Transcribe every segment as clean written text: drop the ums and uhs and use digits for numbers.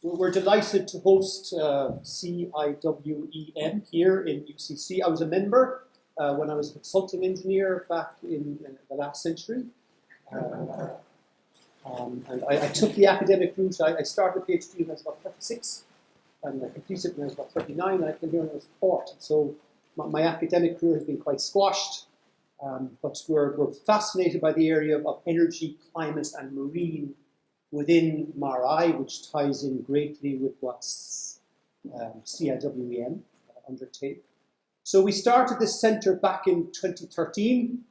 We're delighted to host CIWEM here in UCC. I was a member when I was a consulting engineer back in the last century. And I took the academic route. I started a PhD when I was about 36, and I completed it when I was about 39, and I came here when I was 40. So my academic career has been quite squashed, but we're fascinated by the area of energy, climate, and marine within MaREI, which ties in greatly with what CIWEM undertake. So we started this centre back in 2013.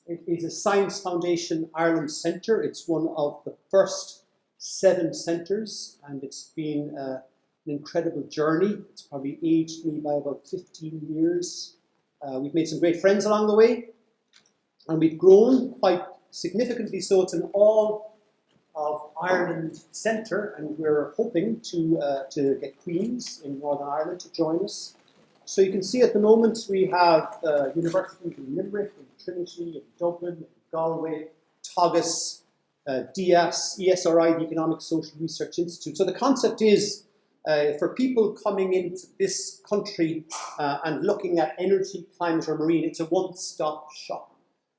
It is a Science Foundation Ireland centre. It's one of the first 7 centres, and it's been an incredible journey. It's probably aged me by about 15 years. We've made some great friends along the way, and we've grown quite significantly. So it's an all of Ireland centre, and we're hoping to get Queen's in Northern Ireland to join us. So you can see at the moment we have universities in Limerick, in Trinity, in Dublin, in Galway, Teagasc, DIAS, ESRI, the Economic Social Research Institute. So the concept is for people coming into this country and looking at energy, climate or marine, it's a one-stop shop.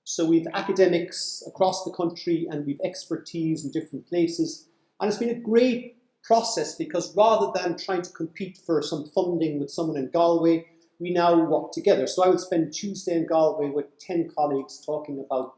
So we've academics across the country and we've expertise in different places. And it's been a great process because rather than trying to compete for some funding with someone in Galway, we now work together. So I would spend Tuesday in Galway with 10 colleagues talking about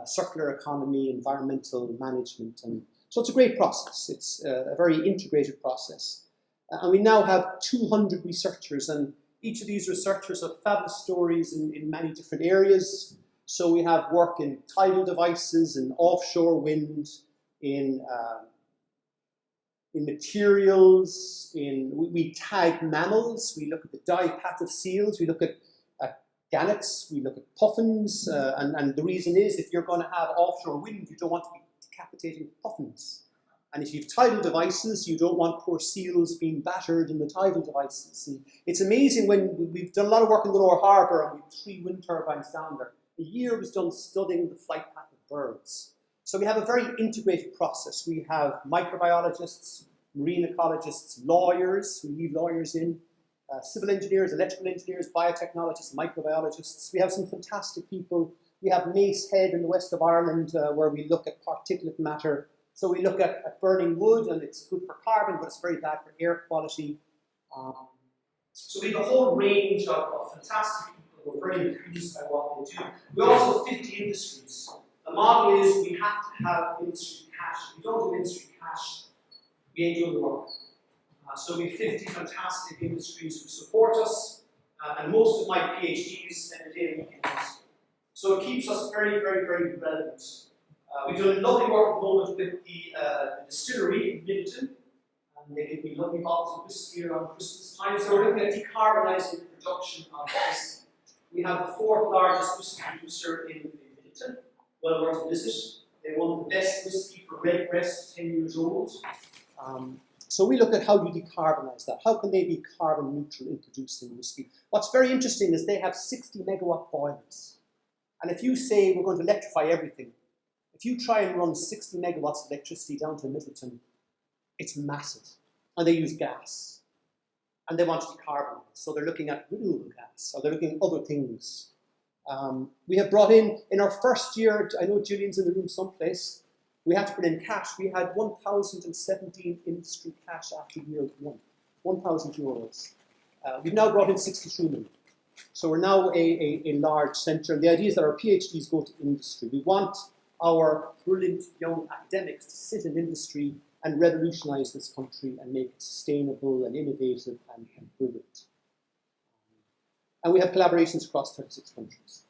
circular economy, environmental management. And so it's a great process. It's a very integrated process. And we now have 200 researchers, and each of these researchers have fabulous stories in many different areas. So we have work in tidal devices, in offshore wind, in materials, we tag mammals, we look at the dive path of seals, we look at gannets, we look at puffins, and the reason is if you're going to have offshore wind, you don't want to be decapitating puffins. And if you've tidal devices, you don't want poor seals being battered in the tidal devices. And it's amazing when we've done a lot of work in the Lower Harbour and we have 3 wind turbines down there. A year was done studying the flight path of birds. So we have a very integrated process. We have microbiologists, marine ecologists, lawyers, we leave lawyers in, civil engineers, electrical engineers, biotechnologists, microbiologists. We have some fantastic people. We have Mace Head in the west of Ireland where we look at particulate matter. So we look at burning wood, and it's good for carbon, but it's very bad for air quality. So we have a whole range of fantastic people who are very enthused by what they do. We also have 50 industries. The model is we have to have industry cash. If we don't have industry cash, we ain't doing the work. So we have 50 fantastic industries who support us, and most of my PhDs spend a day a week in industry. So it keeps us very, very, very relevant. We've done lovely work at the moment with the distillery in Middleton, and they give me lovely bottles of whiskey around Christmas time. So we're looking at decarbonising the production of whiskey. We have the 4th largest whiskey producer in Middleton, well worth a visit. They won the best whiskey for Redbreast, 10 years old. So we look at how do you decarbonise that? How can they be carbon neutral in producing whiskey? What's very interesting is they have 60 megawatt boilers. And if you say we're going to electrify everything, if you try and run 60 megawatts of electricity down to Middleton, it's massive. And they use gas. And they want to decarbonise. So they're looking at renewable gas, or they're looking at other things. We have brought in our first year, I know Gillian's in the room someplace, we had to put in cash. We had 1,017 industry cash after year 1, 1,000 euros. We've now brought in 63 million. So we're now a large centre. And the idea is that our PhDs go to industry. We want our brilliant young academics to sit in industry and revolutionise this country and make it sustainable and innovative and brilliant. And we have collaborations across 36 countries.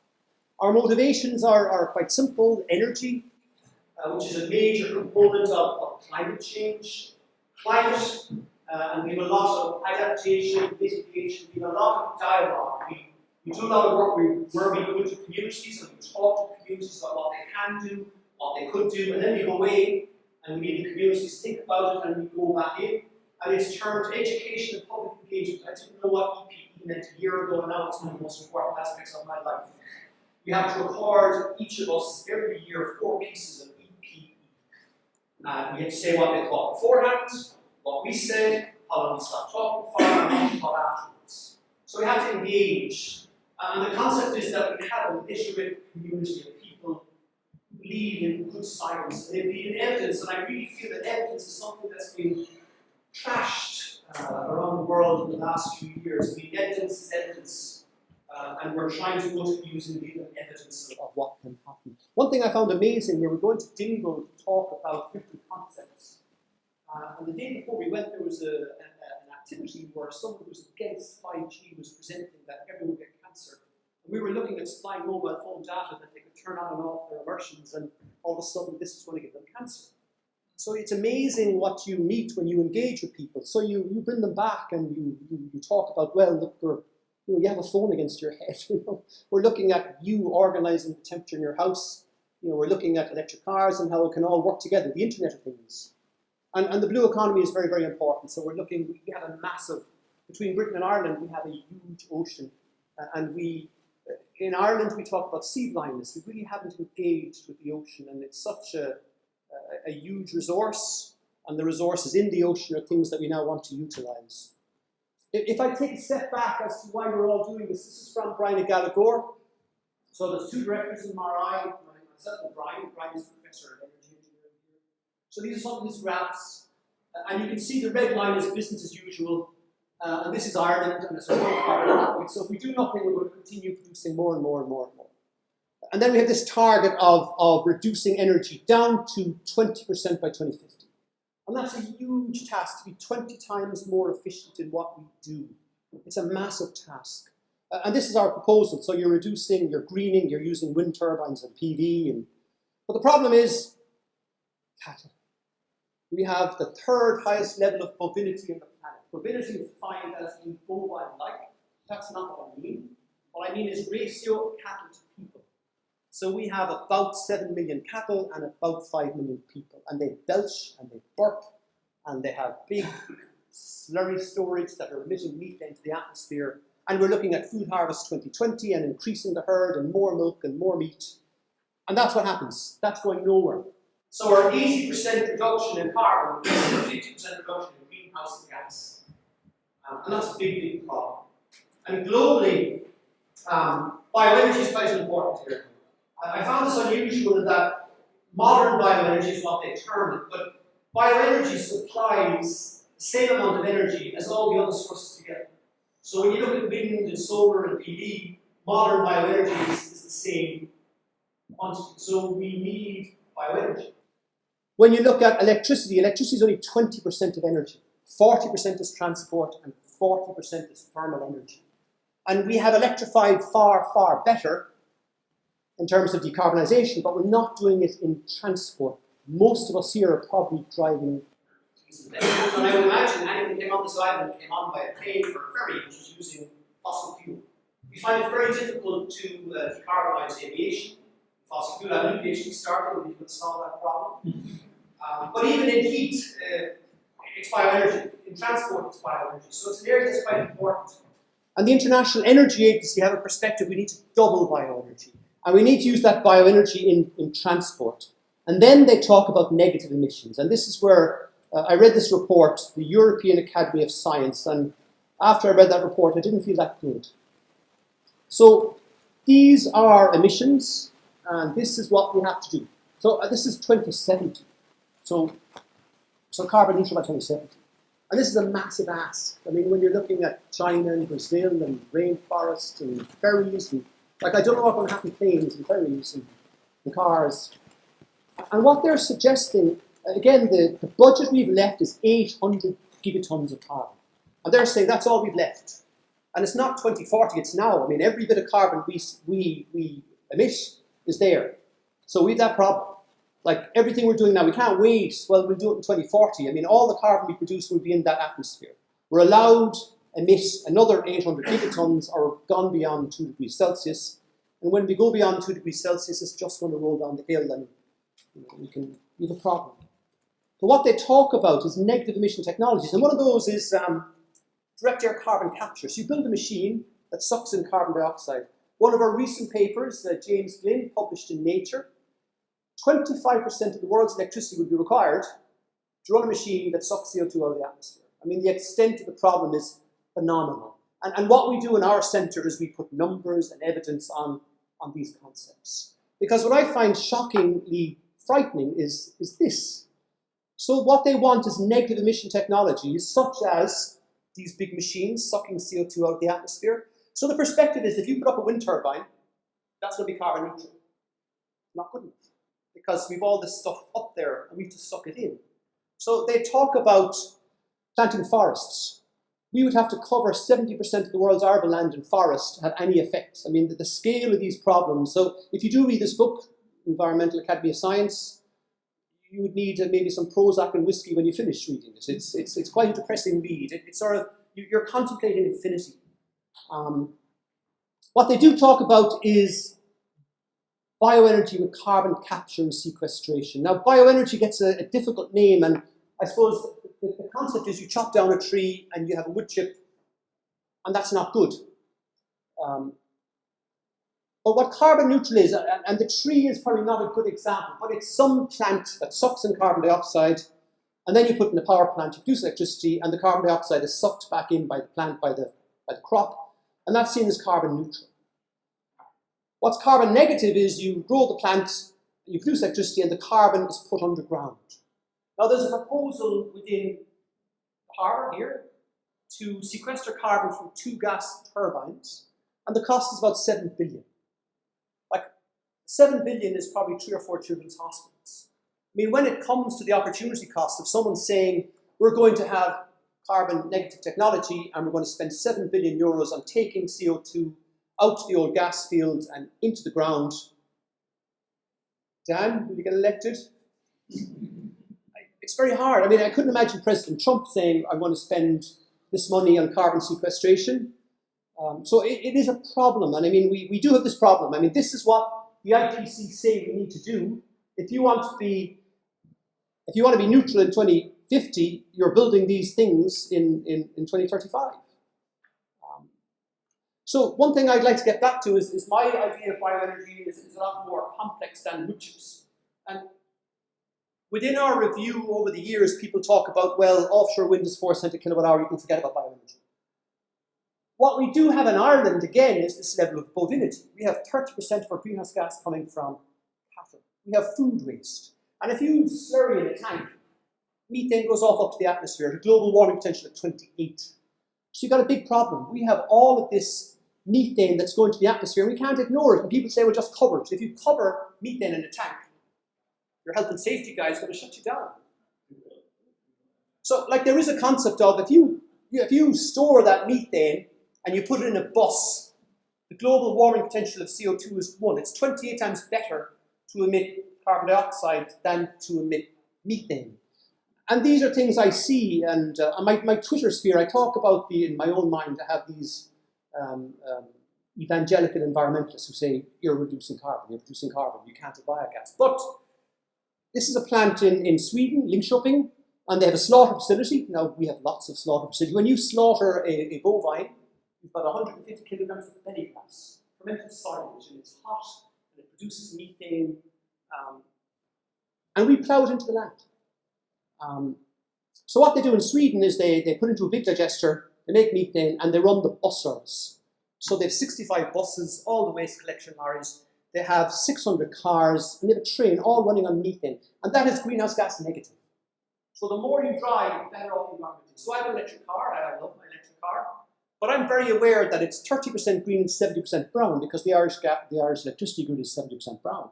Our motivations are quite simple. Energy, which is a major component of climate change. Climate, and we have a lot of adaptation, mitigation, we have a lot of dialogue. We do a lot of work where we go into communities and we talk to communities about what they can do, what they could do, and then we go away and we need the communities to think about it and we go back in. And it's termed education and public engagement. I didn't know what EPE meant a year ago, and now it's one of the most important aspects of my life. We have to record, each of us, every year, 4 pieces of EPE. We had to say what they thought beforehand, what we said, how long we stopped talking for, and what we thought afterwards. So we have to engage. And the concept is that we have a literate community of people who believe in good science, and they believe in evidence, and I really feel that evidence is something that's been trashed around the world in the last few years. I mean, evidence is evidence, and we're trying to go to using the evidence of what can happen. One thing I found amazing, we were going to Dingle to talk about different concepts, and the day before we went, there was an activity where someone who was against 5G was presenting that everyone would get cancer. And we were looking at supplying mobile phone data that they could turn on and off their immersions, and all of a sudden this is going to give them cancer. So it's amazing what you meet when you engage with people. So you bring them back and you talk about, well, look, you have a phone against your head. We're looking at you organizing the temperature in your house. We're looking at electric cars and how it can all work together, the Internet of Things. And the blue economy is very, very important. So we have a massive, between Britain and Ireland, we have a huge ocean. And in Ireland, we talk about sea blindness. We really haven't engaged with the ocean, and it's such a huge resource, and the resources in the ocean are things that we now want to utilize. If I take a step back as to why we're all doing this, this is from Brian Gallagher. So there's two directors in MaREI, myself and Brian. Brian is Professor of Energy Engineering here. So these are some of his graphs, and you can see the red line is business as usual, and this is Ireland, and it's a low carbon point. So if we do nothing, we're going to continue producing more and more and more and more. And then we have this target of reducing energy down to 20% by 2050. And that's a huge task, to be 20 times more efficient in what we do. It's a massive task. And this is our proposal. So you're reducing, you're greening, you're using wind turbines and PV. But the problem is cattle. We have the third highest level of bovinity in the planet. Bovinity is defined as being bovine-like. That's not what I mean. What I mean is ratio of cattle to people. So we have about 7 million cattle and about 5 million people. And they belch and they burp and they have big slurry storage that are emitting methane into the atmosphere. And we're looking at Food Harvest 2020 and increasing the herd and more milk and more meat. And that's what happens. That's going nowhere. So our 80% reduction in carbon is a 50% reduction in greenhouse gas. And that's a big, big problem. And globally, bioenergy is quite important here. I found this unusual in that modern bioenergy is what they term it, but bioenergy supplies the same amount of energy as all the other sources together. So when you look at wind and solar and PV, modern bioenergy is the same quantity. So we need bioenergy. When you look at electricity, electricity is only 20% of energy. 40% is transport and 40% is thermal energy. And we have electrified far, far better in terms of decarbonisation, but we're not doing it in transport. Most of us here are probably driving. And I would imagine anyone who came on this island came on by a plane or a ferry, which is using fossil fuel. We find it very difficult to decarbonise aviation. Fossil fuel, I have a new PhD starting, we can solve that problem. But even in heat, it's bioenergy. In transport, it's bioenergy. So it's an area that's quite important. And the International Energy Agency have a perspective, we need to double bioenergy. And we need to use that bioenergy in transport. And then they talk about negative emissions. And this is where I read this report, the European Academy of Science, and after I read that report, I didn't feel that good. So these are emissions, and this is what we have to do. So this is 2070. So carbon neutral by 2070. And this is a massive ask. I mean, when you're looking at China and Brazil and rainforests and ferries, and like I don't know what's going to happen to planes and ferries and cars. And what they're suggesting, again, the budget we've left is 800 gigatons of carbon. And they're saying that's all we've left. And it's not 2040, it's now. I mean, every bit of carbon we emit is there. So we have that problem. Like everything we're doing now, we can't wait, well, we'll do it in 2040. I mean, all the carbon we produce will be in that atmosphere. We're allowed to emit another 800 gigatons or gone beyond 2 degrees Celsius. And when we go beyond 2 degrees Celsius, it's just going to roll down the hill and we have a problem. So what they talk about is negative emission technologies. And one of those is direct air carbon capture. So you build a machine that sucks in carbon dioxide. One of our recent papers, James Glynn, published in Nature, 25% of the world's electricity would be required to run a machine that sucks CO2 out of the atmosphere. I mean, the extent of the problem is phenomenal. And what we do in our centre is we put numbers and evidence on these concepts. Because what I find shockingly frightening is this. So what they want is negative emission technologies, such as these big machines sucking CO2 out of the atmosphere. So the perspective is, if you put up a wind turbine, that's going to be carbon neutral. Not good enough, because we've all this stuff up there and we have to suck it in. So they talk about planting forests. We would have to cover 70% of the world's arable land and forest to have any effect. I mean, the scale of these problems. So if you do read this book, Environmental Academy of Science, you would need maybe some Prozac and whiskey when you finish reading it. It's quite a depressing read. It's sort of, you're contemplating infinity. What they do talk about is bioenergy with carbon capture and sequestration. Now, bioenergy gets a difficult name, and I suppose the concept is you chop down a tree and you have a wood chip, and that's not good. But what carbon neutral is, and the tree is probably not a good example, but it's some plant that sucks in carbon dioxide, and then you put in a power plant to produce electricity, and the carbon dioxide is sucked back in by the plant, by the crop, and that's seen as carbon neutral. What's carbon negative is you grow the plant, you produce electricity, and the carbon is put underground. Now, there's a proposal within the harbour here to sequester carbon from 2 gas turbines, and the cost is about 7 billion. Like, 7 billion is probably 3 or 4 children's hospitals. I mean, when it comes to the opportunity cost of someone saying, we're going to have carbon negative technology and we're going to spend 7 billion euros on taking CO2 out to the old gas fields and into the ground, Dan, will you get elected? It's very hard. I mean, I couldn't imagine President Trump saying, I'm going to spend this money on carbon sequestration. So it is a problem. And I mean, we do have this problem. I mean, this is what the IPCC say we need to do. If you want to be neutral in 2050, you're building these things in 2035. So one thing I'd like to get back to is my idea of bioenergy is a lot more complex than wood chips. And within our review over the years, people talk about, well, offshore wind is 4 cents a kilowatt hour, you can forget about bioenergy. What we do have in Ireland, again, is this level of bovinity. We have 30% of our greenhouse gas coming from cattle. We have food waste. And if you slurry in a tank, methane goes off up to the atmosphere, the global warming potential at 28. So you've got a big problem. We have all of this methane that's going to the atmosphere, and we can't ignore it. And people say, well, just cover it. If you cover methane in a tank, your health and safety guy is going to shut you down. So, like, there is a concept of if you store that methane and you put it in a bus, the global warming potential of CO2 is 1. It's 28 times better to emit carbon dioxide than to emit methane. And these are things I see, and my Twitter sphere, I talk about in my own mind, I have these evangelical environmentalists who say, you're producing carbon, you can't have biogas. But this is a plant in Sweden, Linköping, and they have a slaughter facility. Now, we have lots of slaughter facilities. When you slaughter a bovine, you've got 150 kilograms of belly gas, fermented silage, and it's hot, and it produces methane, and we plough it into the land. So what they do in Sweden is they put into a big digester, they make methane, and they run the bus service. So they have 65 buses, all the waste collection lorries. They have 600 cars, and they have a train all running on methane. And that is greenhouse gas negative. So the more you drive, the better off the environment. So I have an electric car, I love my electric car. But I'm very aware that it's 30% green and 70% brown, because the Irish electricity grid is 70% brown.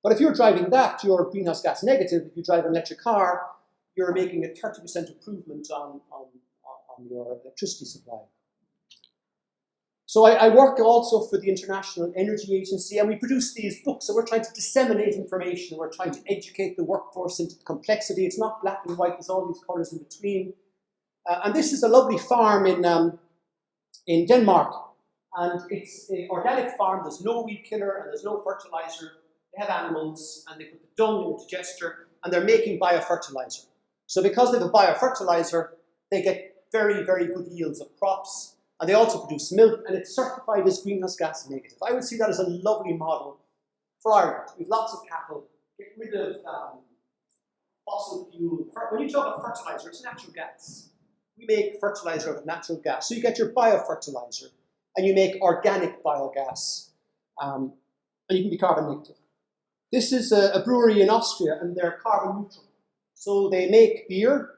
But if you're driving that, you're greenhouse gas negative. If you drive an electric car, you're making a 30% improvement on your electricity supply. So I work also for the International Energy Agency, and we produce these books. So we're trying to disseminate information. We're trying to educate the workforce into the complexity. It's not black and white. There's all these colours in between. And this is a lovely farm in Denmark. And it's an organic farm. There's no weed killer and there's no fertilizer. They have animals, and they put the dung in a digester, and they're making biofertilizer. So because they have a biofertilizer, they get very, very good yields of crops. And they also produce milk, and it's certified as greenhouse gas negative. I would see that as a lovely model for Ireland. We have lots of cattle, get rid of fossil fuel. When you talk about fertilizer, it's natural gas. We make fertilizer out of natural gas. So you get your biofertilizer, and you make organic biogas, and you can be carbon negative. This is a brewery in Austria, and they're carbon neutral. So they make beer,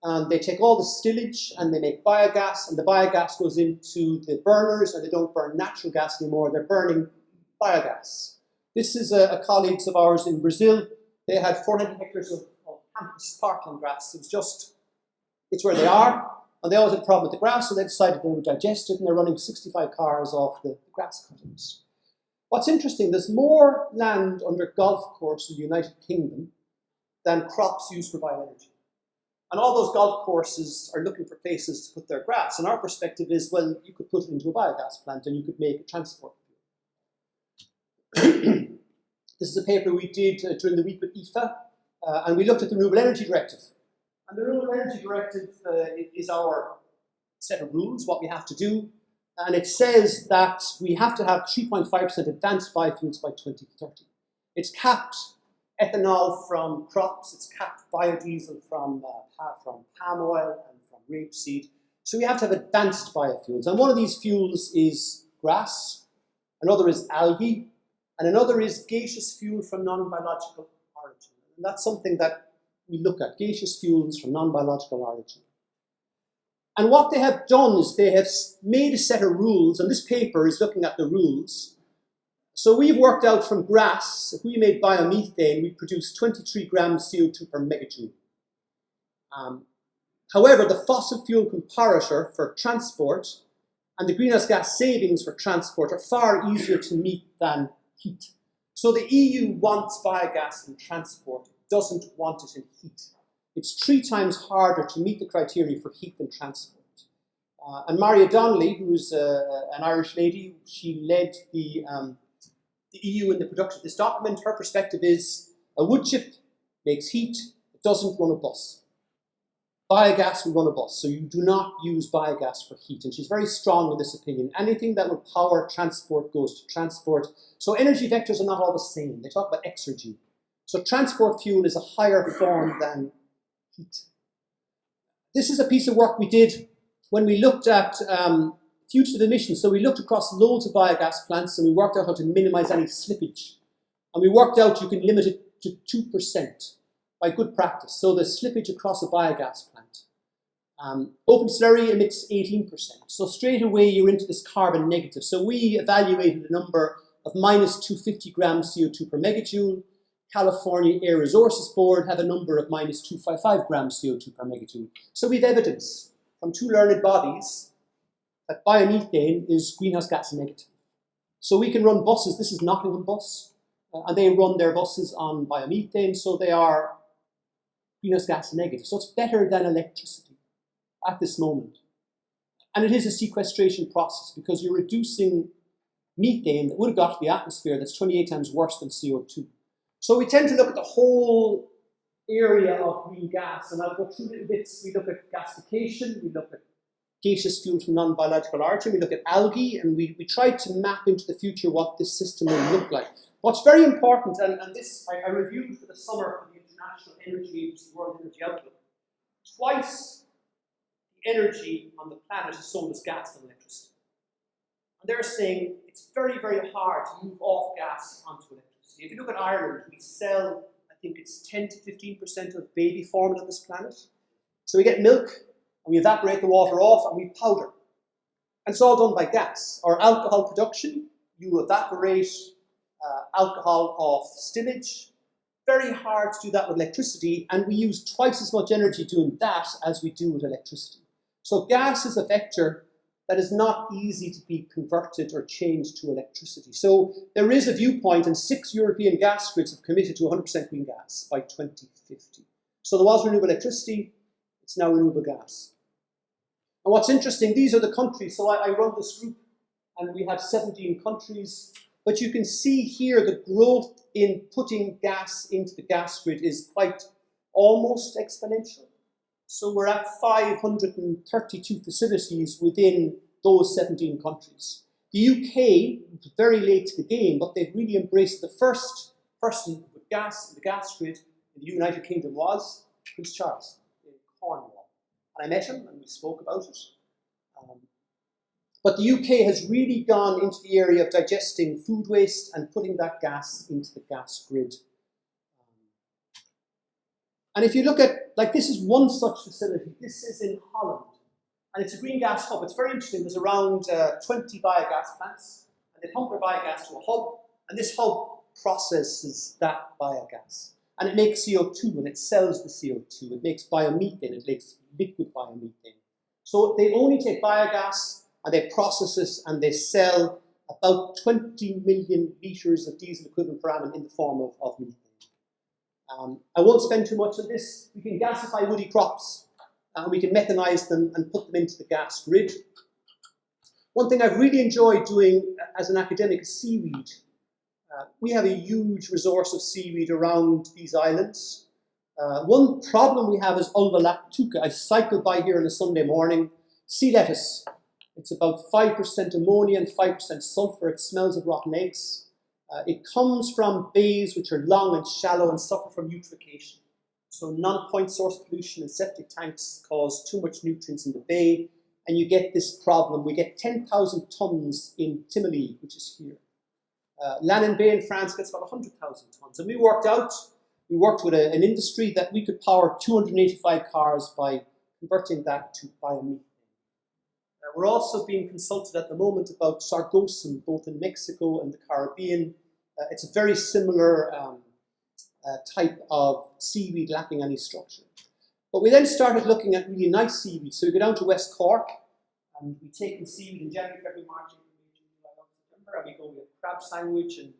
and they take all the stillage, and they make biogas, and the biogas goes into the burners, and they don't burn natural gas anymore. They're burning biogas. This is a colleagues of ours in Brazil. They had 400 hectares of campus parkland grass. It's where they are, and they always had a problem with the grass, so they decided they would digest it, and they're running 65 cars off the grass cuttings. What's interesting, there's more land under golf course in the United Kingdom than crops used for bioenergy. And all those golf courses are looking for places to put their grass. And our perspective is, well, you could put it into a biogas plant and you could make a transport. This is a paper we did during the week with IFA, and we looked at the Renewable Energy Directive. And the Renewable Energy Directive is our set of rules, what we have to do. And it says that we have to have 3.5% advanced biofuels by 2030. It's capped ethanol from crops, it's capped biodiesel from palm oil and from rapeseed. So we have to have advanced biofuels. And one of these fuels is grass, another is algae, and another is gaseous fuel from non-biological origin. And that's something that we look at, gaseous fuels from non-biological origin. And what they have done is they have made a set of rules, and this paper is looking at the rules. So we've worked out from grass, if we made biomethane, we produce 23 grams CO2 per megajoule. However, the fossil fuel comparator for transport and the greenhouse gas savings for transport are far easier to meet than heat. So the EU wants biogas in transport, it doesn't want it in heat. It's 3 times harder to meet the criteria for heat than transport. And MaREI Donnelly, who's an Irish lady, she led the EU in the production of this document. Her perspective is a wood chip makes heat, it doesn't run a bus. Biogas will run a bus, so you do not use biogas for heat. And she's very strong in this opinion. Anything that would power transport goes to transport. So energy vectors are not all the same. They talk about exergy. So transport fuel is a higher form than heat. This is a piece of work we did when we looked at fugitive emissions. So we looked across loads of biogas plants and we worked out how to minimize any slippage. And we worked out you can limit it to 2% by good practice. So the slippage across a biogas plant. Open slurry emits 18%. So straight away you're into this carbon negative. So we evaluated a number of minus 250 grams CO2 per megajoule. California Air Resources Board have a number of minus 255 grams CO2 per megajoule. So we have evidence from 2 learned bodies that biomethane is greenhouse gas negative. So we can run buses. This is Nottingham Bus, and they run their buses on biomethane, so they are greenhouse gas negative. So it's better than electricity at this moment. And it is a sequestration process because you're reducing methane that would have got to the atmosphere that's 28 times worse than CO2. So we tend to look at the whole area of green gas, and I'll go through little bits. We look at gasification, we look at gaseous fuel from non-biological origin, we look at algae, and we try to map into the future what this system will look like. What's very important, and this I reviewed for the summer for the International Energy Agency World Energy Outlook, twice the energy on the planet is sold as gas and electricity. And they're saying it's very, very hard to move off gas onto electricity. If you look at Ireland, we sell, I think it's 10 to 15% of baby formula on this planet. So we get milk, and we evaporate the water off, and we powder. And it's all done by gas. Or alcohol production, you evaporate alcohol off stillage. Very hard to do that with electricity, and we use twice as much energy doing that as we do with electricity. So gas is a vector that is not easy to be converted or changed to electricity. So there is a viewpoint, and 6 European gas grids have committed to 100% green gas by 2050. So there was renewable electricity, it's now renewable gas. And what's interesting, these are the countries. So I run this group, and we have 17 countries. But you can see here the growth in putting gas into the gas grid is quite almost exponential. So we're at 532 facilities within those 17 countries. The UK was very late to the game, but they've really embraced the first person with gas, the gas grid in the United Kingdom was Prince Charles in Cornwall. And I met him and we spoke about it. But the UK has really gone into the area of digesting food waste and putting that gas into the gas grid. And if you look at, like, this is one such facility. This is in Holland. And it's a green gas hub. It's very interesting. There's around 20 biogas plants. And they pump their biogas to a hub. And this hub processes that biogas. And it makes CO2 and it sells the CO2. It makes biomethane. It makes liquid biomethane. So they only take biogas and they process it and they sell about 20 million litres of diesel equivalent per annum in the form of methane. I won't spend too much on this. We can gasify woody crops and we can methanize them and put them into the gas grid. One thing I've really enjoyed doing as an academic is seaweed. We have a huge resource of seaweed around these islands. One problem we have is ulva lactuca. I cycle by here on a Sunday morning. Sea lettuce. It's about 5% ammonia and 5% sulfur. It smells of rotten eggs. It comes from bays which are long and shallow and suffer from eutrophication. So non-point source pollution and septic tanks cause too much nutrients in the bay, and you get this problem. We get 10,000 tons in Timely, which is here. Lannon Bay in France gets about 100,000 tons. And we worked with an industry that we could power 285 cars by converting that to biomethane. We're also being consulted at the moment about sargassum, both in Mexico and the Caribbean. It's a very similar type of seaweed lacking any structure. But we then started looking at really nice seaweed. So we go down to West Cork, and we take the seaweed in January, February, March, April, May, June, July, August, September, and we go with crab sandwich. And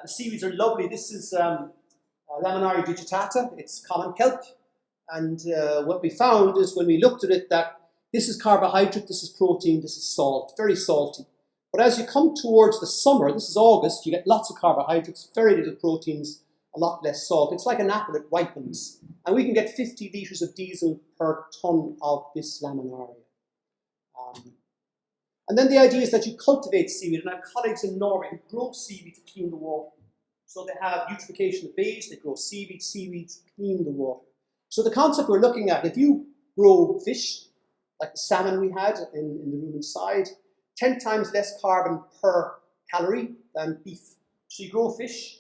the seaweeds are lovely. This is MaREI digitata. It's common kelp. And what we found is when we looked at it that this is carbohydrate, this is protein, this is salt, very salty. But as you come towards the summer, this is August, you get lots of carbohydrates, very little proteins, a lot less salt. It's like an apple, it ripens. And we can get 50 litres of diesel per tonne of this laminaria. And then the idea is that you cultivate seaweed, and I have colleagues in Norway who grow seaweed to clean the water. So they have eutrophication of bays, they grow seaweed, seaweeds clean the water. So the concept we're looking at, if you grow fish, like the salmon we had in the room inside, 10 times less carbon per calorie than beef. So you grow fish,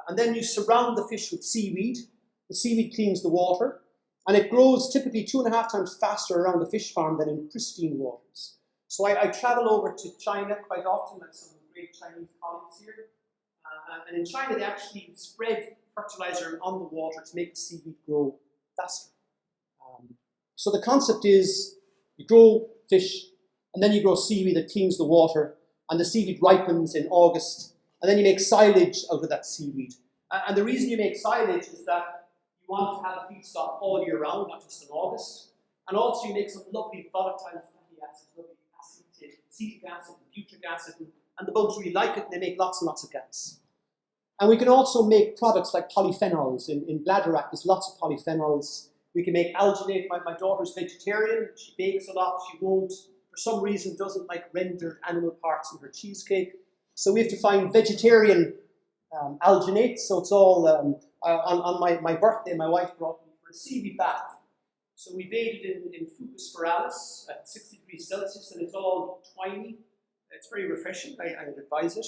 and then you surround the fish with seaweed. The seaweed cleans the water, and it grows typically 2.5 times faster around the fish farm than in pristine waters. So I travel over to China quite often, like some great Chinese colleagues here. And in China, they actually spread fertilizer on the water to make the seaweed grow faster. So the concept is, you grow fish, and then you grow seaweed that cleans the water, and the seaweed ripens in August, and then you make silage out of that seaweed. And the reason you make silage is that you want to have a feedstock all year round, not just in August. And also you make some lovely volatile fatty acids, lovely acetic acid, butyric acid, and the bugs really like it, and they make lots and lots of gas. And we can also make products like polyphenols. In bladderwrack, there's lots of polyphenols. We can make alginate. My daughter's vegetarian. She bakes a lot. She won't, for some reason, doesn't like rendered animal parts in her cheesecake. So we have to find vegetarian alginate. So it's all, on my birthday, my wife brought me for a seaweed bath. So we bathed in Fucus spiralis at 60 degrees Celsius, and it's all twiny. It's very refreshing. I would advise it.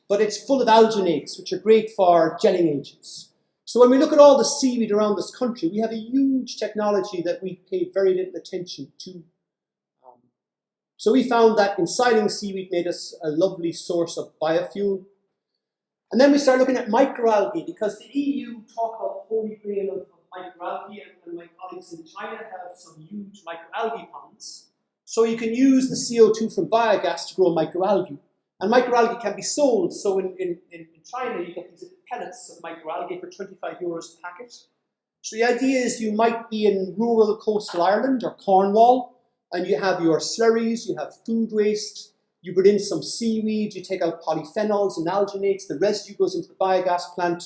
But it's full of alginates, which are great for gelling agents. So when we look at all the seaweed around this country, we have a huge technology that we pay very little attention to. So we found that ensiling seaweed made us a lovely source of biofuel. And then we started looking at microalgae, because the EU talk about the holy grail of microalgae, and my colleagues in China have some huge microalgae ponds. So you can use the CO2 from biogas to grow microalgae. And microalgae can be sold. So in China, you get these pellets of microalgae for 25 euros a packet. So the idea is you might be in rural coastal Ireland or Cornwall, and you have your slurries, you have food waste, you put in some seaweed, you take out polyphenols and alginates, the residue goes into the biogas plant.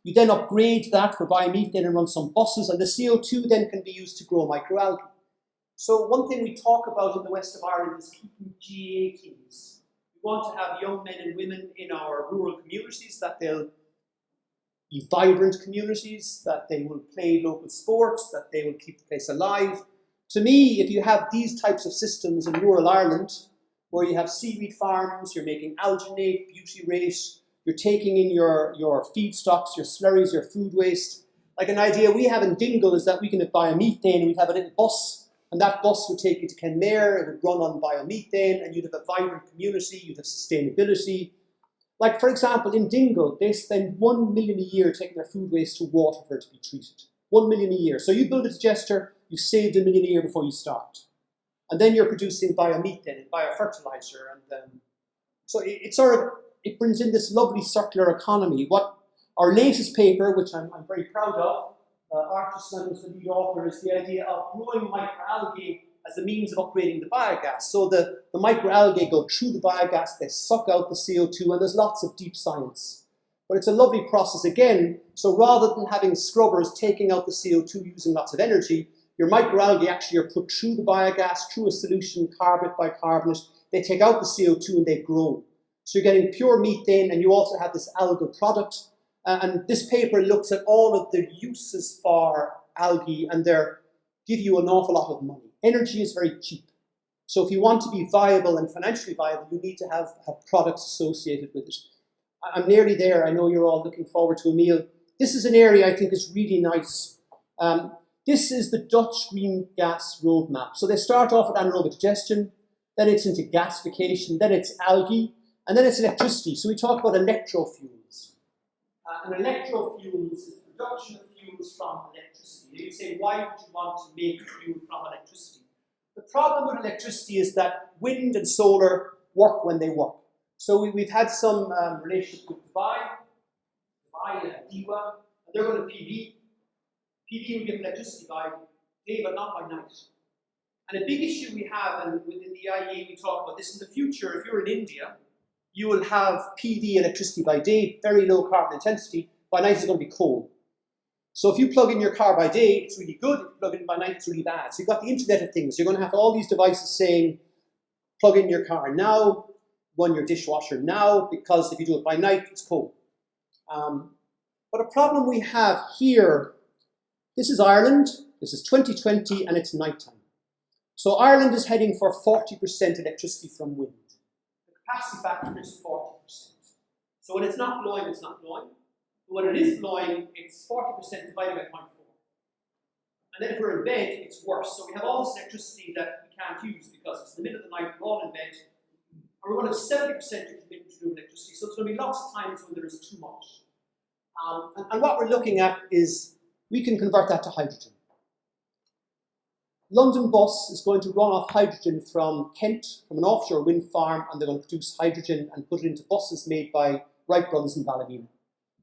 You then upgrade that for biomethane and run some buses, and the CO2 then can be used to grow microalgae. So one thing we talk about in the west of Ireland is keeping GA teams. We want to have young men and women in our rural communities that they'll be vibrant communities, that they will play local sports, that they will keep the place alive. To me, if you have these types of systems in rural Ireland, where you have seaweed farms, you're making alginate, butyrate, you're taking in your feedstocks, your slurries, your food waste. Like an idea we have in Dingle is that we can have biomethane, and we'd have a little bus, and that bus would take you to Kenmare, it would run on biomethane, and you'd have a vibrant community, you'd have sustainability. Like, for example, in Dingle, they spend 1 million a year taking their food waste to water for it to be treated. 1 million a year. So you build a digester, you've saved 1 million a year before you start. And then you're producing biomethane and biofertilizer. And so it brings in this lovely circular economy. What our latest paper, which I'm very proud of, Artisan was the lead author, is the idea of growing microalgae as a means of upgrading the biogas. So the microalgae go through the biogas, they suck out the CO2, and there's lots of deep science. But it's a lovely process again. So rather than having scrubbers taking out the CO2 using lots of energy, your microalgae actually are put through the biogas, through a solution, carbonate, bicarbonate. They take out the CO2 and they grow. So you're getting pure methane, and you also have this algal product. And this paper looks at all of the uses for algae, and they give you an awful lot of money. Energy is very cheap. So if you want to be viable and financially viable, you need to have products associated with it. I'm nearly there. I know you're all looking forward to a meal. This is an area I think is really nice. This is the Dutch Green Gas Roadmap. So they start off with anaerobic digestion, then it's into gasification, then it's algae, and then it's electricity. So we talk about electrofuels. And electrofuels is the production of fuels from electricity. You say, why would you want to make fuel from electricity? The problem with electricity is that wind and solar work when they work. So we've had some relationship with Dubai and DIWA, and they're going to PV. PV will give electricity by day, but not by night. And a big issue we have, and within the IEA we talk about this in the future, if you're in India, you will have PV electricity by day, very low carbon intensity. By night it's going to be coal. So if you plug in your car by day, it's really good. If you plug in by night, it's really bad. So you've got the Internet of Things. You're going to have all these devices saying, plug in your car now, run your dishwasher now, because if you do it by night, it's cold. But a problem we have here, this is Ireland, this is 2020, and it's nighttime. So Ireland is heading for 40% electricity from wind. The capacity factor is 40%. So when it's not blowing, it's not blowing. But when it is blowing, it's 40% divided by 0.4. And then if we're in bed, it's worse. So we have all this electricity that we can't use because it's the middle of the night, we're all in bed. And we're going to have 70% of commitment to electricity. So it's going to be lots of times when there is too much. And what we're looking at is we can convert that to hydrogen. London Bus is going to run off hydrogen from Kent, from an offshore wind farm, and they're going to produce hydrogen and put it into buses made by Wright Brothers in Ballymena.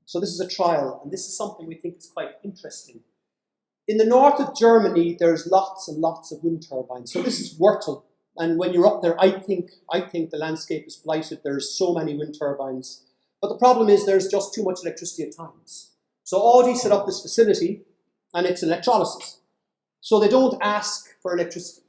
So this is a trial, and this is something we think is quite interesting. In the north of Germany, there's lots and lots of wind turbines. So this is Wörtel, and when you're up there, I think the landscape is blighted. There's so many wind turbines. But the problem is there's just too much electricity at times. So Audi set up this facility, and it's electrolysis. So they don't ask for electricity.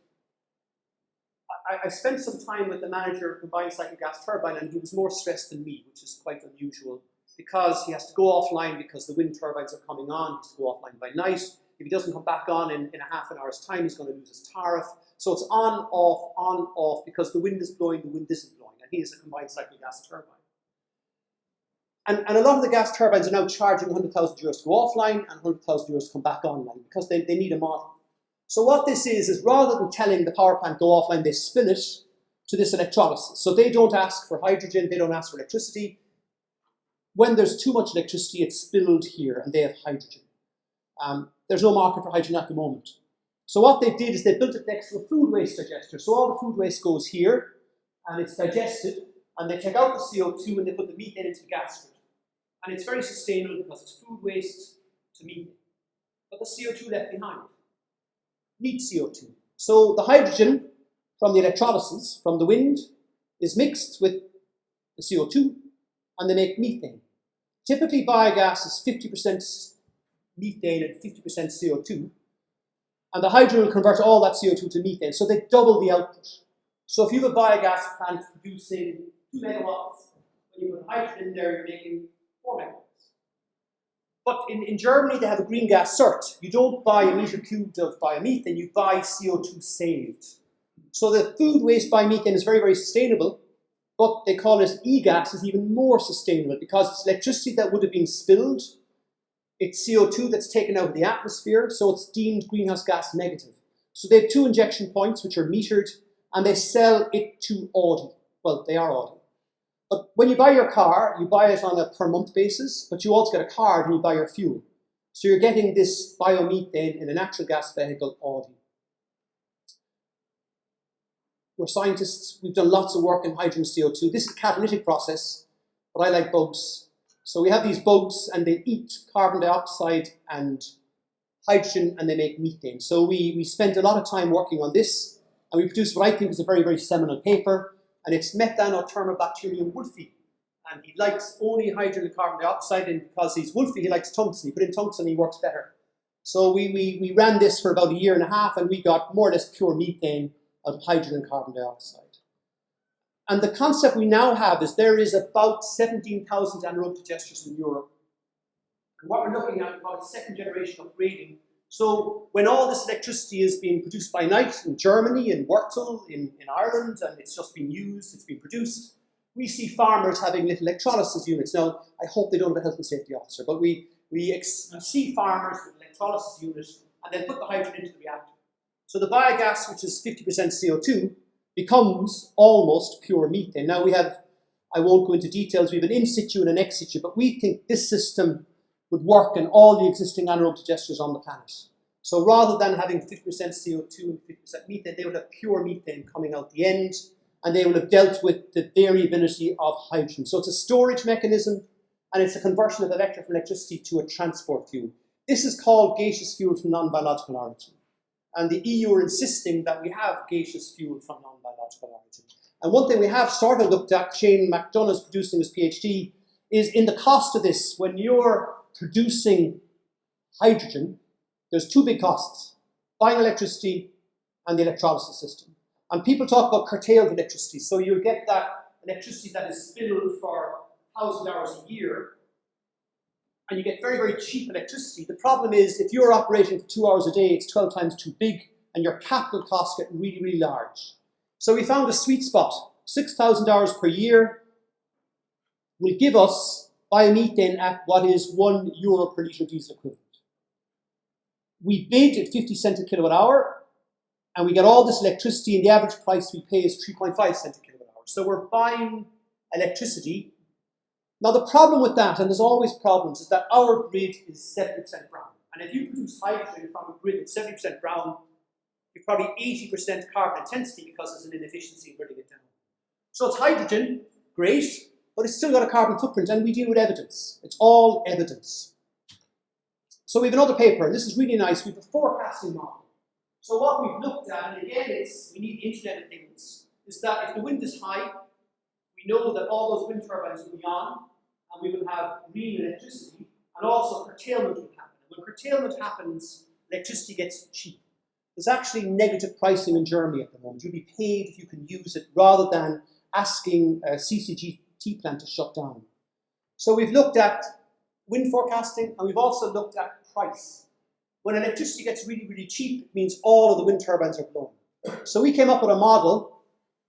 I spent some time with the manager of combined cycle gas turbine, and he was more stressed than me, which is quite unusual, because he has to go offline because the wind turbines are coming on. He has to go offline by night. If he doesn't come back on in a half an hour's time, he's going to lose his tariff. So it's on, off, because the wind is blowing, the wind isn't blowing, and he is a combined cycle gas turbine. And a lot of the gas turbines are now charging €100,000 to go offline and €100,000 to come back online because they need a model. So what this is rather than telling the power plant go offline, they spin it to this electrolysis. So they don't ask for hydrogen, they don't ask for electricity. When there's too much electricity, it's spilled here and they have hydrogen. There's no market for hydrogen at the moment. So what they did is they built it next to a food waste digester. So all the food waste goes here and it's digested, and they take out the CO2 and they put the methane into the gas stream. And it's very sustainable because it's food waste to methane. But the CO2 left behind needs CO2. So the hydrogen from the electrolysis, from the wind, is mixed with the CO2 and they make methane. Typically biogas is 50% methane and 50% CO2. And the hydrogen will convert all that CO2 to methane. So they double the output. So if you have a biogas plant producing 2 megawatts, when you put hydrogen in there, you're making 4 megawatts. But in Germany, they have a green gas cert. You don't buy a meter cubed of biomethane, you buy CO2 saved. So the food waste biomethane is very, very sustainable, but they call it e-gas is even more sustainable because it's electricity that would have been spilled, it's CO2 that's taken out of the atmosphere, so it's deemed greenhouse gas negative. So they have 2 injection points which are metered, and they sell it to Audi. Well, they are Audi. But when you buy your car, you buy it on a per month basis, but you also get a card when you buy your fuel. So you're getting this biomethane in a natural gas vehicle, Audi. We're scientists, we've done lots of work in hydrogen CO2. This is a catalytic process, but I like bugs. So we have these bugs and they eat carbon dioxide and hydrogen and they make methane. So we spent a lot of time working on this and we produced what I think is a very, very seminal paper. And it's Methanothermobacterium wolffi. And he likes only hydrogen and carbon dioxide, and because he's wolffi, he likes tungsten. He put in tungsten, he works better. So we ran this for about 1.5 years, and we got more or less pure methane out of hydrogen and carbon dioxide. And the concept we now have is there is about 17,000 anaerobic digesters in Europe. And what we're looking at is about 2nd generation upgrading. So when all this electricity is being produced by night in Germany, in Wurtel, in Ireland, and it's just being used, it's being produced, we see farmers having little electrolysis units. Now, I hope they don't have a health and safety officer, but we see farmers with electrolysis units and then put the hydrogen into the reactor. So the biogas, which is 50% CO2, becomes almost pure methane. Now we have, I won't go into details, we have an in situ and an ex situ, but we think this system would work in all the existing anaerobic digesters on the planet. So rather than having 50% CO2 and 50% methane, they would have pure methane coming out the end, and they will have dealt with the variability of hydrogen. So it's a storage mechanism, and it's a conversion of electron from electricity to a transport fuel. This is called gaseous fuel from non-biological origin. And the EU are insisting that we have gaseous fuel from non-biological origin. And one thing we have sort of looked at, Shane McDonough's producing his PhD, is in the cost of this. When you're producing hydrogen, there's 2 big costs: buying electricity and the electrolysis system. And people talk about curtailed electricity. So you get that electricity that is spilled for 1,000 hours a year, and you get very, very cheap electricity. The problem is if you're operating for 2 hours a day, it's 12 times too big, and your capital costs get really, really large. So we found a sweet spot. 6,000 hours per year will give us biomethane at what is €1 per litre diesel equivalent. We bid at 50 cent a kilowatt hour, and we get all this electricity, and the average price we pay is 3.5 cents a kilowatt hour. So we're buying electricity. Now the problem with that, and there's always problems, is that our grid is 70% brown. And if you produce hydrogen from a grid that's 70% brown, you've probably 80% carbon intensity because there's an inefficiency in bringing it down. So it's hydrogen, great, but it's still got a carbon footprint, and we deal with evidence. It's all evidence. So we have another paper, and this is really nice. We have a forecasting model. So what we've looked at, and again, we need the Internet of Things, is that if the wind is high, we know that all those wind turbines will be on, and we will have green electricity, and also curtailment will happen. And when curtailment happens, electricity gets cheap. There's actually negative pricing in Germany at the moment. You'll be paid if you can use it, rather than asking a CCGT plant to shut down. So we've looked at wind forecasting, and we've also looked at price. When electricity gets really, really cheap, it means all of the wind turbines are blown. So we came up with a model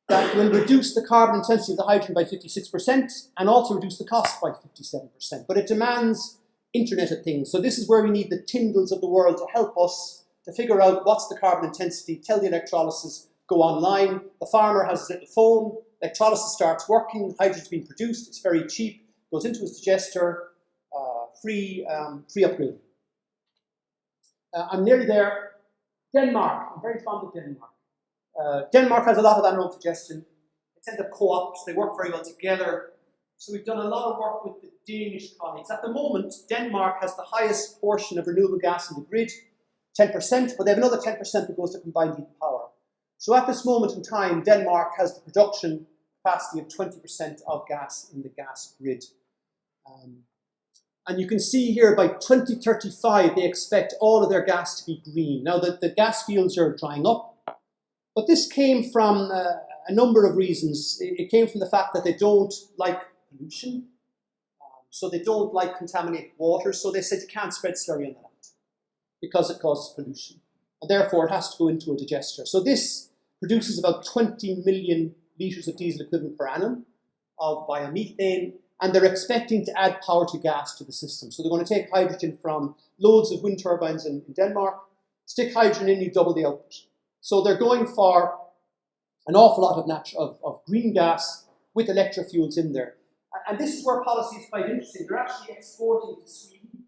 that will reduce the carbon intensity of the hydrogen by 56% and also reduce the cost by 57%. But it demands Internet of Things. So this is where we need the Tyndalls of the world to help us to figure out what's the carbon intensity, tell the electrolysis, go online. The farmer has his little phone, electrolysis starts working, hydrogen's being produced, it's very cheap, goes into his digester, free upgrading. I'm nearly there. Denmark, I'm very fond of Denmark. Denmark has a lot of anaerobic digestion. They tend to have co-ops, they work very well together. So we've done a lot of work with the Danish colleagues. At the moment, Denmark has the highest portion of renewable gas in the grid, 10%, but they have another 10% that goes to combined heat and power. So at this moment in time, Denmark has the production capacity of 20% of gas in the gas grid. And you can see here by 2035, they expect all of their gas to be green. Now, the gas fields are drying up, but this came from a number of reasons. It came from the fact that they don't like pollution. So they don't like contaminated water, so they said you can't spread slurry on the land because it causes pollution. And therefore it has to go into a digester. So this produces about 20 million litres of diesel equivalent per annum of biomethane, and they're expecting to add power to gas to the system. So they're going to take hydrogen from loads of wind turbines in Denmark, stick hydrogen in, you double the output. So they're going for an awful lot of green gas with electrofuels in there. And this is where policy is quite interesting. They're actually exporting to Sweden.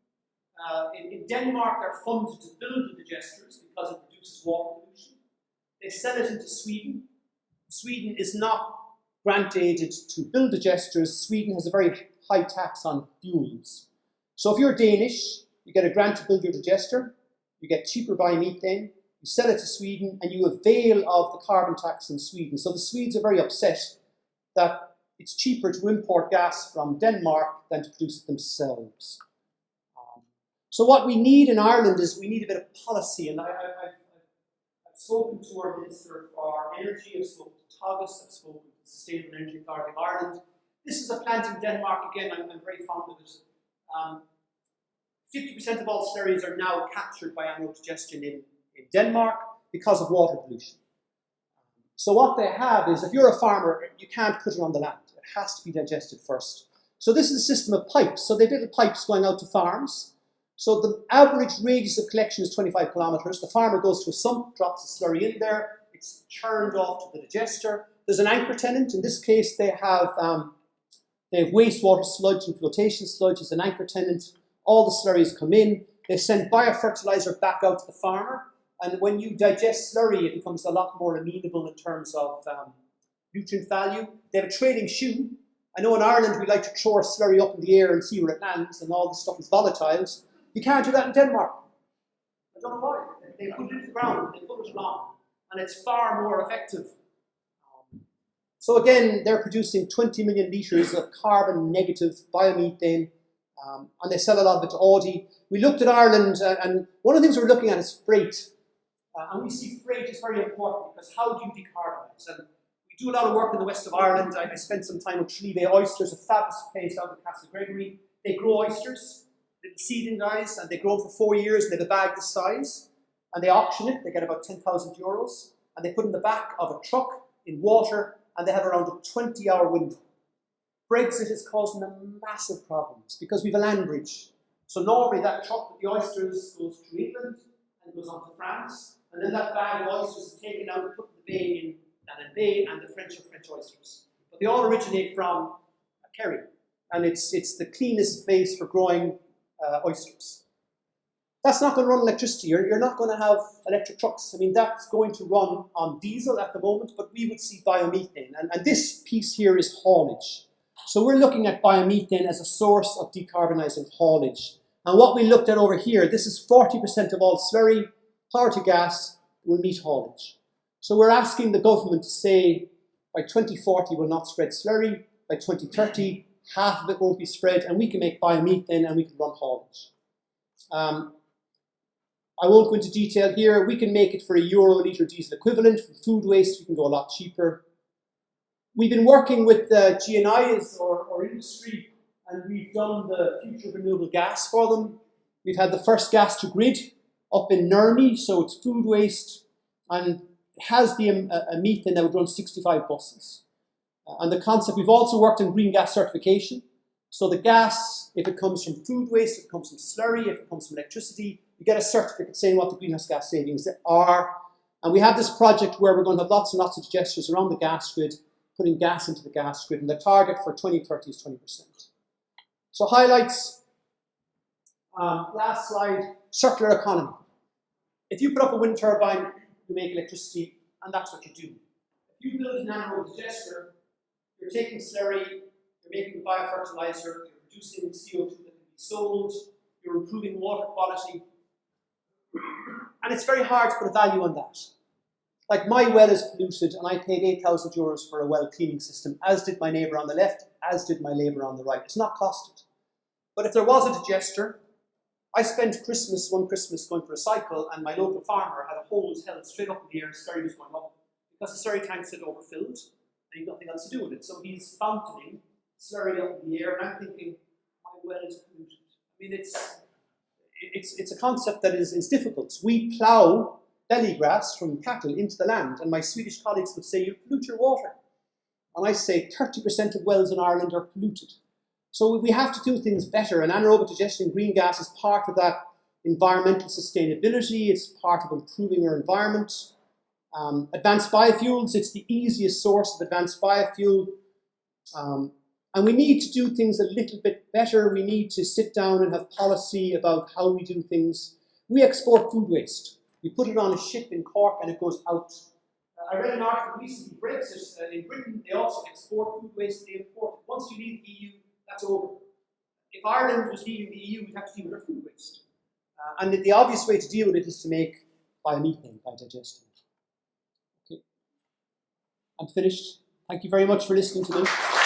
In Denmark, they're funded to build the digesters because it reduces water pollution. They sell it into Sweden. Sweden is not grant-aided to build digesters. Sweden has a very high tax on fuels. So if you're Danish, you get a grant to build your digester, you get cheaper biomethane, you sell it to Sweden, and you avail of the carbon tax in Sweden. So the Swedes are very upset that it's cheaper to import gas from Denmark than to produce it themselves. So what we need in Ireland is we need a bit of policy, and I've spoken to our Minister for Energy, I've spoken to Tagus, I've spoken to the Sustainable Energy Authority of Ireland. This is a plant in Denmark, again, I'm very fond of it. 50% of all slurries are now captured by anaerobic digestion in Denmark because of water pollution. So what they have is, if you're a farmer, you can't put it on the land. It has to be digested first. So this is a system of pipes. So they have little pipes going out to farms. So the average radius of collection is 25 kilometres. The farmer goes to a sump, drops the slurry in there. It's churned off to the digester. There's an anchor tenant. In this case, they have wastewater sludge and flotation sludge as an anchor tenant. All the slurries come in. They send biofertilizer back out to the farmer. And when you digest slurry, it becomes a lot more amenable in terms of nutrient value. They have a trailing shoe. I know in Ireland we like to throw our slurry up in the air and see where it lands, and all the stuff is volatiles. You can't do that in Denmark. I don't know why. They put it into the ground, they put it along, and it's far more effective. So again, they're producing 20 million litres of carbon negative biomethane, and they sell a lot of it to Audi. We looked at Ireland, and one of the things we're looking at is freight. And we see freight is very important because how do you decarbonise? And we do a lot of work in the west of Ireland. I spent some time with Tralee Oysters, a fabulous place out in Castle Gregory. They grow oysters, little seeding guys, and they grow for 4 years. And they have a bag this size, and they auction it. They get about 10,000 euros, and they put it in the back of a truck in water, and they have around a 20-hour window. Brexit is causing them massive problems because we have a land bridge. So normally that truck with the oysters goes to England and goes on to France, and then that bag of oysters is taken out and put in the bay in Dannon Bay, and the French are French oysters. But they all originate from Kerry, and it's the cleanest place for growing oysters. That's not going to run electricity. You're not going to have electric trucks. I mean, that's going to run on diesel at the moment, but we would see biomethane. And this piece here is haulage. So we're looking at biomethane as a source of decarbonising haulage. And what we looked at over here, this is 40% of all slurry, power to gas, will meet haulage. So we're asking the government to say, by 2040 we'll not spread slurry, by 2030 half of it won't be spread, and we can make biomethane and we can run haulage. I won't go into detail here. We can make it for €1 a litre diesel equivalent. For food waste, we can go a lot cheaper. We've been working with GNIs or industry, and we've done the future of renewable gas for them. We've had the first gas to grid up in Nerney, so it's food waste, and it has the methane that would run 65 buses. And the concept, we've also worked on green gas certification. So the gas, if it comes from food waste, if it comes from slurry, if it comes from electricity, you get a certificate saying what the greenhouse gas savings are. And we have this project where we're going to have lots and lots of digesters around the gas grid, putting gas into the gas grid, and the target for 2030 is 20%. So highlights, last slide, circular economy. If you put up a wind turbine, you make electricity, and that's what you do. If you build an anaerobic digester, you're taking slurry, you're making biofertilizer, you're producing CO2 that can be sold, you're improving water quality, and it's very hard to put a value on that. Like, my well is polluted, and I paid 8,000 euros for a well cleaning system, as did my neighbour on the left, as did my neighbour on the right. It's not costed. But if there was a digester, I spent one Christmas going for a cycle, and my local farmer had a hose held straight up in the air, and slurry was going up, because the slurry tanks had overfilled, and he had nothing else to do with it. So he's fountaining slurry up in the air, and I'm thinking, my wells polluted. I mean, it's a concept that is difficult. We plough belly grass from cattle into the land, and my Swedish colleagues would say, you pollute your water. And I say 30% of wells in Ireland are polluted. So we have to do things better, and anaerobic digestion green gas is part of that environmental sustainability. It's part of improving our environment. Advanced biofuels, it's the easiest source of advanced biofuel. And we need to do things a little bit better. We need to sit down and have policy about how we do things. We export food waste. We put it on a ship in Cork and it goes out. I read an article recently, Brexit, in Britain, they also export food waste, they import it. Once you leave the EU, that's over. If Ireland was leaving the EU, we'd have to deal with our food waste. And the obvious way to deal with it is to make biomethane by digesting it. Okay. I'm finished. Thank you very much for listening to me.